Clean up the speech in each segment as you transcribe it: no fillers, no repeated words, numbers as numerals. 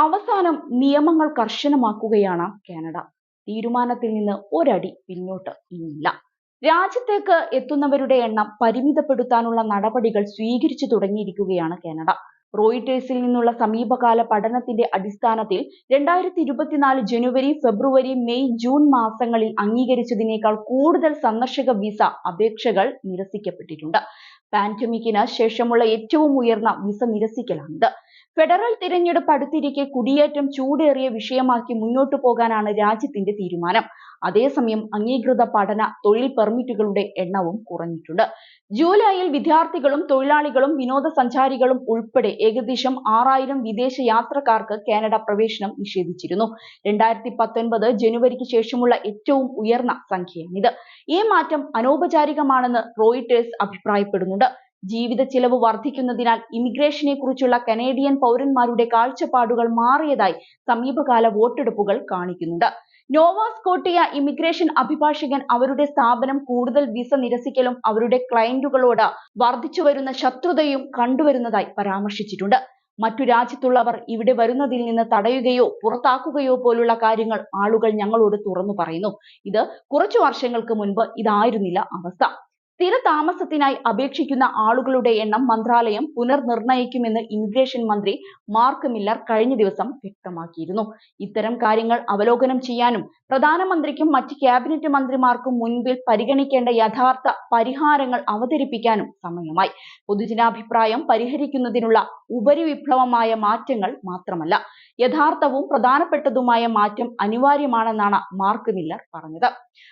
അവസാനം നിയമങ്ങൾ കർശനമാക്കുകയാണ് കാനഡ. തീരുമാനത്തിൽ നിന്ന് ഒരടി പിന്നോട്ട് ഇനിയില്ല. രാജ്യത്തേക്ക് എത്തുന്നവരുടെ എണ്ണം പരിമിതപ്പെടുത്താനുള്ള നടപടികൾ സ്വീകരിച്ചു തുടങ്ങിയിരിക്കുകയാണ് കാനഡ. റോയിട്ടേഴ്സിൽ നിന്നുള്ള സമീപകാല പഠനത്തിന്റെ അടിസ്ഥാനത്തിൽ 2024 ജനുവരി, ഫെബ്രുവരി, മെയ്, ജൂൺ മാസങ്ങളിൽ അംഗീകരിച്ചതിനേക്കാൾ കൂടുതൽ സന്ദർശക വിസ അപേക്ഷകൾ നിരസിക്കപ്പെട്ടിട്ടുണ്ട്. പാൻഡമിക്കിന് ശേഷമുള്ള ഏറ്റവും ഉയർന്ന വിസ നിരസിക്കലാണിത്. ഫെഡറൽ തിരഞ്ഞെടുപ്പ് അടുത്തിരിക്കെ കുടിയേറ്റം ചൂടേറിയ വിഷയമാക്കി മുന്നോട്ടു പോകാനാണ് രാജ്യത്തിന്റെ തീരുമാനം. അതേസമയം അംഗീകൃത പഠന തൊഴിൽ പെർമിറ്റുകളുടെ എണ്ണവും കുറഞ്ഞിട്ടുണ്ട്. ജൂലൈയിൽ വിദ്യാർത്ഥികളും തൊഴിലാളികളും വിനോദസഞ്ചാരികളും ഉൾപ്പെടെ ഏകദേശം 6000 വിദേശ യാത്രക്കാർക്ക് കാനഡ പ്രവേശനം നിഷേധിച്ചിരുന്നു. 2019 ജനുവരിക്ക് ശേഷമുള്ള ഏറ്റവും ഉയർന്ന സംഖ്യയാണിത്. ഈ മാറ്റം അനൗപചാരികമാണെന്ന് റോയിട്ടേഴ്സ് അഭിപ്രായപ്പെടുന്നുണ്ട്. ജീവിത ചിലവ് വർദ്ധിക്കുന്നതിനാൽ ഇമിഗ്രേഷനെ കുറിച്ചുള്ള കനേഡിയൻ പൗരന്മാരുടെ കാഴ്ചപ്പാടുകൾ മാറിയതായി സമീപകാല വോട്ടെടുപ്പുകൾ കാണിക്കുന്നുണ്ട്. നോവാ സ്കോട്ടിയ ഇമിഗ്രേഷൻ അഭിഭാഷകൻ അവരുടെ സ്ഥാപനം കൂടുതൽ വിസ നിരസിക്കലും അവരുടെ ക്ലയന്റുകളോട് വർദ്ധിച്ചുവരുന്ന ശത്രുതയും കണ്ടുവരുന്നതായി പരാമർശിച്ചിട്ടുണ്ട്. മറ്റു രാജ്യത്തുള്ളവർ ഇവിടെ വരുന്നതിൽ നിന്ന് തടയുകയോ പുറത്താക്കുകയോ പോലുള്ള കാര്യങ്ങൾ ആളുകൾ ഞങ്ങളോട് തുറന്നു പറയുന്നു. ഇത് കുറച്ചു വർഷങ്ങൾക്ക് മുൻപ് ഇതായിരുന്നില്ല അവസ്ഥ. സ്ഥിര താമസത്തിനായി അപേക്ഷിക്കുന്ന ആളുകളുടെ എണ്ണം മന്ത്രാലയം പുനർനിർണയിക്കുമെന്ന് ഇമിഗ്രേഷൻ മന്ത്രി മാർക്ക് മില്ലർ കഴിഞ്ഞ ദിവസം വ്യക്തമാക്കിയിരുന്നു. ഇത്തരം കാര്യങ്ങൾ അവലോകനം ചെയ്യാനും പ്രധാനമന്ത്രിക്കും മറ്റ് ക്യാബിനറ്റ് മന്ത്രിമാർക്കും മുൻപിൽ പരിഗണിക്കേണ്ട യഥാർത്ഥ പരിഹാരങ്ങൾ അവതരിപ്പിക്കാനും സമയമായി. പൊതുജനാഭിപ്രായം പരിഹരിക്കുന്നതിനുള്ള ഉപരിവിപ്ലവമായ മാറ്റങ്ങൾ മാത്രമല്ല, യഥാർത്ഥവും പ്രധാനപ്പെട്ടതുമായ മാറ്റം അനിവാര്യമാണെന്നാണ് മാർക്ക് മില്ലർ പറഞ്ഞത്.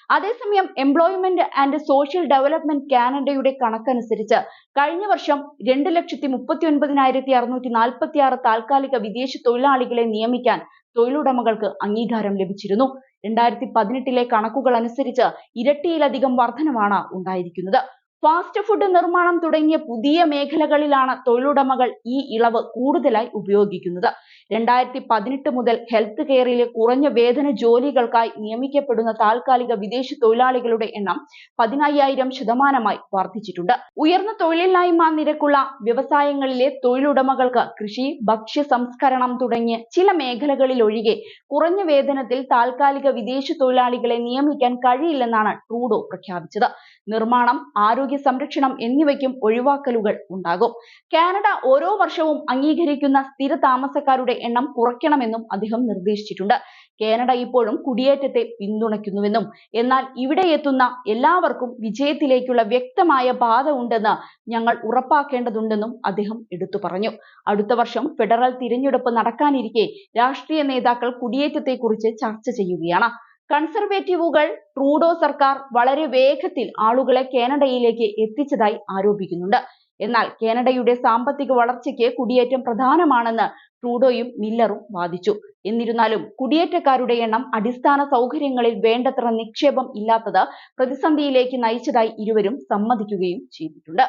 അതേസമയം എംപ്ലോയ്മെന്റ് ആൻഡ് സോഷ്യൽ ഡെവലപ്മെന്റ് കാനഡയുടെ കണക്കനുസരിച്ച് കഴിഞ്ഞ വർഷം 2,39,646 താൽക്കാലിക വിദേശ തൊഴിലാളികളെ നിയമിക്കാൻ തൊഴിലുടമകൾക്ക് അംഗീകാരം ലഭിച്ചിരുന്നു. 2018 കണക്കുകൾ അനുസരിച്ച് ഇരട്ടിയിലധികം വർധനവാണ് ഉണ്ടായിരിക്കുന്നത്. ഫാസ്റ്റ് ഫുഡ് നിർമ്മാണം തുടങ്ങിയ പുതിയ മേഖലകളിലാണ് തൊഴിലുടമകൾ ഈ ഇളവ് കൂടുതലായി ഉപയോഗിക്കുന്നത്. 2018 മുതൽ ഹെൽത്ത് കെയറിലെ കുറഞ്ഞ വേതന ജോലികൾക്കായി നിയമിക്കപ്പെടുന്ന താൽക്കാലിക വിദേശ തൊഴിലാളികളുടെ എണ്ണം 15,000% വർദ്ധിച്ചിട്ടുണ്ട്. ഉയർന്ന തൊഴിലില്ലായ്മ നിരക്കുള്ള വ്യവസായങ്ങളിലെ തൊഴിലുടമകൾക്ക് കൃഷി, ഭക്ഷ്യ സംസ്കരണം തുടങ്ങിയ ചില മേഖലകളിൽ ഒഴികെ കുറഞ്ഞ വേതനത്തിൽ താൽക്കാലിക വിദേശ തൊഴിലാളികളെ നിയമിക്കാൻ കഴിയില്ലെന്നാണ് ട്രൂഡോ പ്രഖ്യാപിച്ചത്. നിർമ്മാണം, ആരോഗ്യ സംരക്ഷണം എന്നിവയ്ക്കും ഒഴിവാക്കലുകൾ ഉണ്ടാകും. കാനഡ ഓരോ വർഷവും അംഗീകരിക്കുന്ന സ്ഥിര താമസക്കാരുടെ എണ്ണം കുറയ്ക്കണമെന്നും അദ്ദേഹം നിർദ്ദേശിച്ചിട്ടുണ്ട്. കാനഡ ഇപ്പോഴും കുടിയേറ്റത്തെ പിന്തുണയ്ക്കുന്നുവെന്നും എന്നാൽ ഇവിടെ എത്തുന്ന എല്ലാവർക്കും വിജയത്തിലേക്കുള്ള വ്യക്തമായ പാത ഉണ്ടെന്ന് ഞങ്ങൾ ഉറപ്പാക്കേണ്ടതുണ്ടെന്നും അദ്ദേഹം എടുത്തു പറഞ്ഞു. അടുത്ത വർഷം ഫെഡറൽ തിരഞ്ഞെടുപ്പ് നടക്കാനിരിക്കെ രാഷ്ട്രീയ നേതാക്കൾ കുടിയേറ്റത്തെക്കുറിച്ച് ചർച്ച ചെയ്യുകയാണ്. കൺസർവേറ്റീവുകൾ ട്രൂഡോ സർക്കാർ വളരെ വേഗത്തിൽ ആളുകളെ കാനഡയിലേക്ക് എത്തിച്ചതായി ആരോപിക്കുന്നുണ്ട്. എന്നാൽ കാനഡയുടെ സാമ്പത്തിക വളർച്ചയ്ക്ക് കുടിയേറ്റം പ്രധാനമാണെന്ന് ട്രൂഡോയും മില്ലറും വാദിച്ചു. എന്നിരുന്നാലും കുടിയേറ്റക്കാരുടെ എണ്ണം അടിസ്ഥാന സൗകര്യങ്ങളിൽ വേണ്ടത്ര നിക്ഷേപം ഇല്ലാത്തത് പ്രതിസന്ധിയിലേക്ക് നയിച്ചതായി ഇരുവരും സമ്മതിക്കുകയും ചെയ്തിട്ടുണ്ട്.